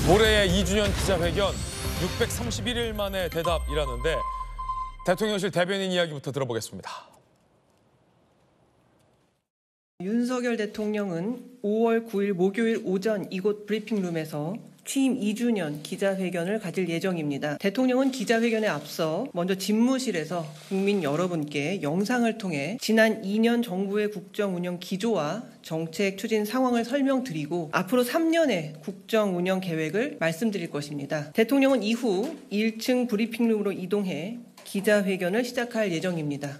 올해의 2주년 기자회견 631일 만에 대답이라는데 대통령실 대변인 이야기부터 들어보겠습니다. 윤석열 대통령은 5월 9일 목요일 오전 이곳 브리핑룸에서 취임 2주년 기자회견을 가질 예정입니다. 대통령은 기자회견에 앞서 먼저 집무실에서 국민 여러분께 영상을 통해 지난 2년 정부의 국정 운영 기조와 정책 추진 상황을 설명드리고 앞으로 3년의 국정 운영 계획을 말씀드릴 것입니다. 대통령은 이후 1층 브리핑룸으로 이동해 기자회견을 시작할 예정입니다.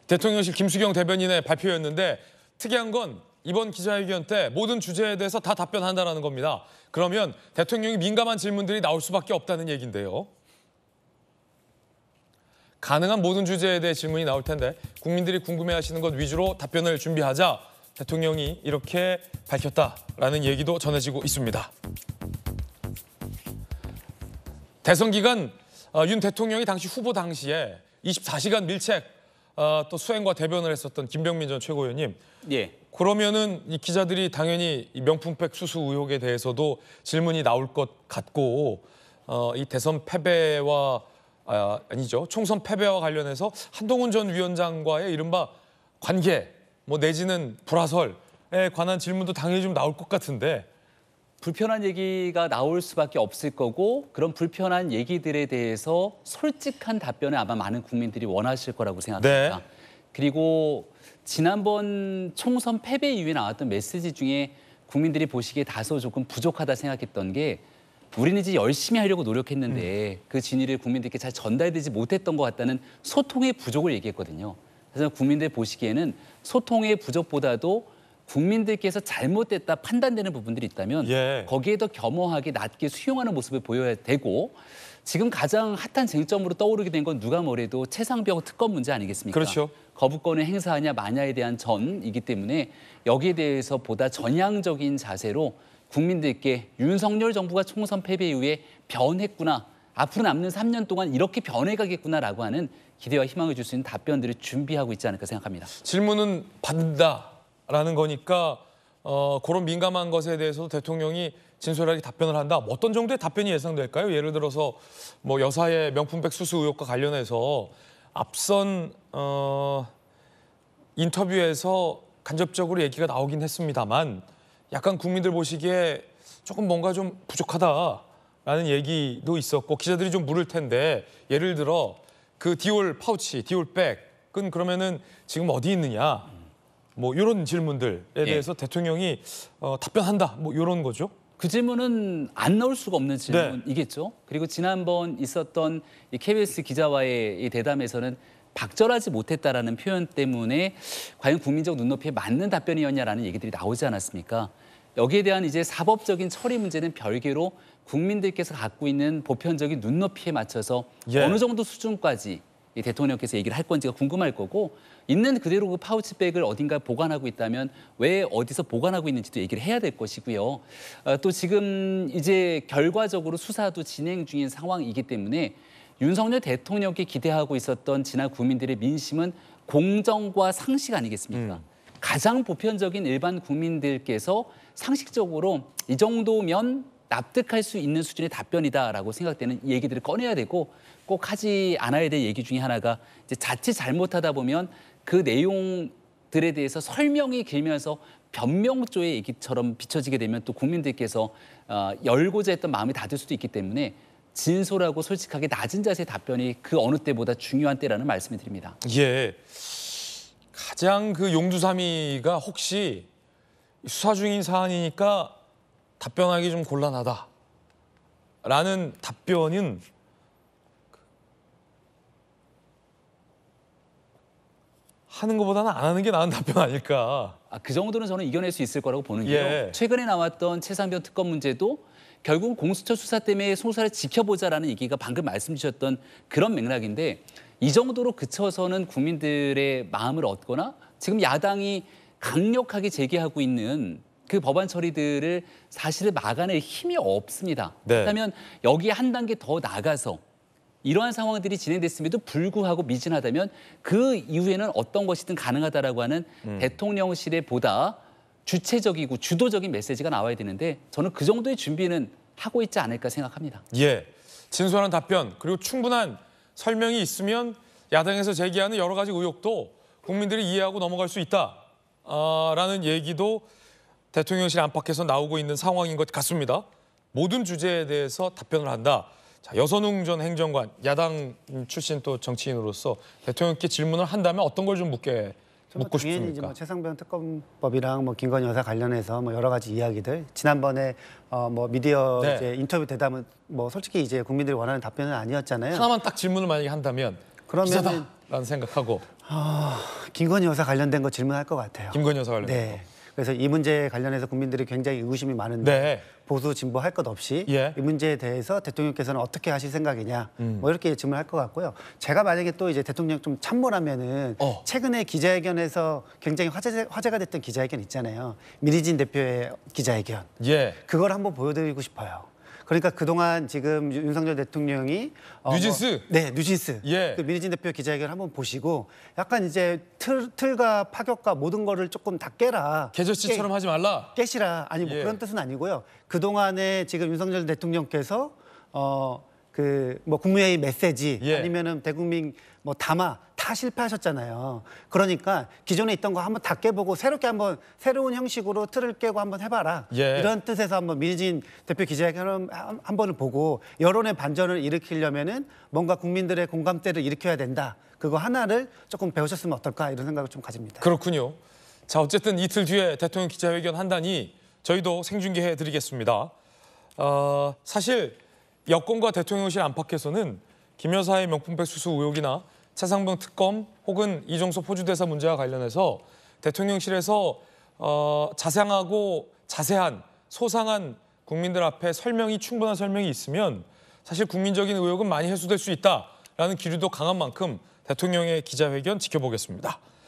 대통령실 김수경 대변인의 발표였는데 특이한 건 이번 기자회견 때 모든 주제에 대해서 다 답변한다는 겁니다. 그러면 대통령이 민감한 질문들이 나올 수밖에 없다는 얘기인데요. 가능한 모든 주제에 대해 질문이 나올 텐데 국민들이 궁금해하시는 것 위주로 답변을 준비하자 대통령이 이렇게 밝혔다라는 얘기도 전해지고 있습니다. 대선 기간 윤 대통령이 당시 후보 당시에 24시간 밀책 또 수행과 대변을 했었던 김병민 전 최고위원님. 예. 그러면은 이 기자들이 당연히 이 명품백 수수 의혹에 대해서도 질문이 나올 것 같고 이 대선 패배와 아니죠 총선 패배와 관련해서 한동훈 전 위원장과의 이른바 관계 뭐 내지는 불화설에 관한 질문도 당연히 좀 나올 것 같은데. 불편한 얘기가 나올 수밖에 없을 거고 그런 불편한 얘기들에 대해서 솔직한 답변을 아마 많은 국민들이 원하실 거라고 생각합니다. 네. 그리고 지난번 총선 패배 이후에 나왔던 메시지 중에 국민들이 보시기에 다소 조금 부족하다 생각했던 게 우리는 이제 열심히 하려고 노력했는데 그 진위를 국민들께 잘 전달되지 못했던 것 같다는 소통의 부족을 얘기했거든요. 그래서 국민들 보시기에는 소통의 부족보다도 국민들께서 잘못됐다 판단되는 부분들이 있다면 거기에 더 겸허하게 낮게 수용하는 모습을 보여야 되고 지금 가장 핫한 쟁점으로 떠오르게 된 건 누가 뭐래도 최상병 특검 문제 아니겠습니까? 그렇죠. 거부권을 행사하냐 마냐에 대한 전이기 때문에 여기에 대해서 보다 전향적인 자세로 국민들께 윤석열 정부가 총선 패배 이후에 변했구나. 앞으로 남는 3년 동안 이렇게 변해가겠구나라고 하는 기대와 희망을 줄 수 있는 답변들을 준비하고 있지 않을까 생각합니다. 질문은 받는다라는 거니까 그런 민감한 것에 대해서도 대통령이 진솔하게 답변을 한다. 어떤 정도의 답변이 예상될까요? 예를 들어서 뭐 여사의 명품백 수수 의혹과 관련해서 앞선 인터뷰에서 간접적으로 얘기가 나오긴 했습니다만 약간 국민들 보시기에 조금 뭔가 좀 부족하다라는 얘기도 있었고 기자들이 좀 물을 텐데 예를 들어 그 디올 파우치, 디올 백은 그러면은 지금 어디 있느냐? 뭐 이런 질문들에 대해서 대통령이 답변한다. 뭐 이런 거죠. 그 질문은 안 나올 수가 없는 질문이겠죠. 그리고 지난번 있었던 이 KBS 기자와의 이 대담에서는 박절하지 못했다라는 표현 때문에 과연 국민적 눈높이에 맞는 답변이었냐라는 얘기들이 나오지 않았습니까? 여기에 대한 이제 사법적인 처리 문제는 별개로 국민들께서 갖고 있는 보편적인 눈높이에 맞춰서 어느 정도 수준까지 이 대통령께서 얘기를 할 건지가 궁금할 거고 있는 그대로 그 파우치백을 어딘가 보관하고 있다면 왜 어디서 보관하고 있는지도 얘기를 해야 될 것이고요. 또 지금 이제 결과적으로 수사도 진행 중인 상황이기 때문에 윤석열 대통령께 기대하고 있었던 지난 국민들의 민심은 공정과 상식 아니겠습니까? 가장 보편적인 일반 국민들께서 상식적으로 이 정도면 납득할 수 있는 수준의 답변이다라고 생각되는 얘기들을 꺼내야 되고 꼭 하지 않아야 될 얘기 중에 하나가 이제 자칫 잘못하다 보면 그 내용들에 대해서 설명이 길면서 변명조의 얘기처럼 비춰지게 되면 또 국민들께서 열고자 했던 마음이 닫을 수도 있기 때문에 진솔하고 솔직하게 낮은 자세의 답변이 그 어느 때보다 중요한 때라는 말씀을 드립니다. 예. 가장 그 용두사미가 혹시 수사 중인 사안이니까 답변하기 좀 곤란하다라는 답변은 하는 것보다는 안 하는 게 나은 답변 아닐까. 그 정도는 저는 이겨낼 수 있을 거라고 보는 게요. 최근에 나왔던 최상병 특검 문제도 결국 공수처 수사 때문에 수사를 지켜보자라는 얘기가 방금 말씀 주셨던 그런 맥락인데 이 정도로 그쳐서는 국민들의 마음을 얻거나 지금 야당이 강력하게 제기하고 있는 그 법안 처리들을 사실은 막아낼 힘이 없습니다. 그렇다면 여기에 한 단계 더 나가서 이러한 상황들이 진행됐음에도 불구하고 미진하다면 그 이후에는 어떤 것이든 가능하다라고 하는 대통령실에 보다 주체적이고 주도적인 메시지가 나와야 되는데 저는 그 정도의 준비는 하고 있지 않을까 생각합니다. 예, 진솔한 답변 그리고 충분한 설명이 있으면 야당에서 제기하는 여러 가지 의혹도 국민들이 이해하고 넘어갈 수 있다라는 얘기도 대통령실 안팎에서 나오고 있는 상황인 것 같습니다. 모든 주제에 대해서 답변을 한다. 자, 여선웅 전 행정관, 야당 출신 또 정치인으로서 대통령께 질문을 한다면 어떤 걸 좀 묻고 당연히 이제 싶습니까? 뭐 최상병 특검법이랑 뭐 김건희 여사 관련해서 뭐 여러 가지 이야기들 지난번에 뭐 미디어 네. 이제 인터뷰 대담은 뭐 솔직히 이제 국민들이 원하는 답변은 아니었잖아요. 하나만 딱 질문을 만약에 한다면 그러면은- 기자다라는 생각하고 김건희 여사 관련된 거 질문할 것 같아요. 김건희 여사 관련. 네. 그래서 이 문제에 관련해서 국민들이 굉장히 의구심이 많은데 네. 보수 진보 할 것 없이 예. 이 문제에 대해서 대통령께서는 어떻게 하실 생각이냐 뭐 이렇게 질문할 것 같고요. 제가 만약에 또 이제 대통령 좀 참모라면은 최근에 기자회견에서 굉장히 화제가 됐던 기자회견 있잖아요. 민희진 대표의 기자회견. 예. 그걸 한번 보여드리고 싶어요. 그러니까 그동안 지금 윤석열 대통령이 뉴진스? 네, 뉴진스. 예. 그 민희진 대표 기자회견 한번 보시고 약간 이제 틀과 파격과 모든 거를 조금 다 깨라. 개저씨처럼 하지 말라. 깨시라. 아니 뭐 예. 그런 뜻은 아니고요. 그동안에 지금 윤석열 대통령께서 그 뭐 국무회의 메시지 예. 아니면은 대국민 뭐 담화 다 실패하셨잖아요. 그러니까 기존에 있던 거 한번 다 깨보고 새롭게 한번 새로운 형식으로 틀을 깨고 한번 해봐라. 예. 이런 뜻에서 한번 민희진 대표 기자회견을 한 번을 보고 여론의 반전을 일으키려면은 뭔가 국민들의 공감대를 일으켜야 된다. 그거 하나를 조금 배우셨으면 어떨까 이런 생각을 좀 가집니다. 그렇군요. 자, 어쨌든 이틀 뒤에 대통령 기자회견 한다니 저희도 생중계해 드리겠습니다. 사실 여권과 대통령실 안팎에서는 김 여사의 명품백 수수 의혹이나 최상병 특검 혹은 이종섭 호주대사 문제와 관련해서 대통령실에서 자세하고 자세한 소상한 국민들 앞에 충분한 설명이 있으면 사실 국민적인 의혹은 많이 해소될 수 있다라는 기류도 강한 만큼 대통령의 기자회견 지켜보겠습니다.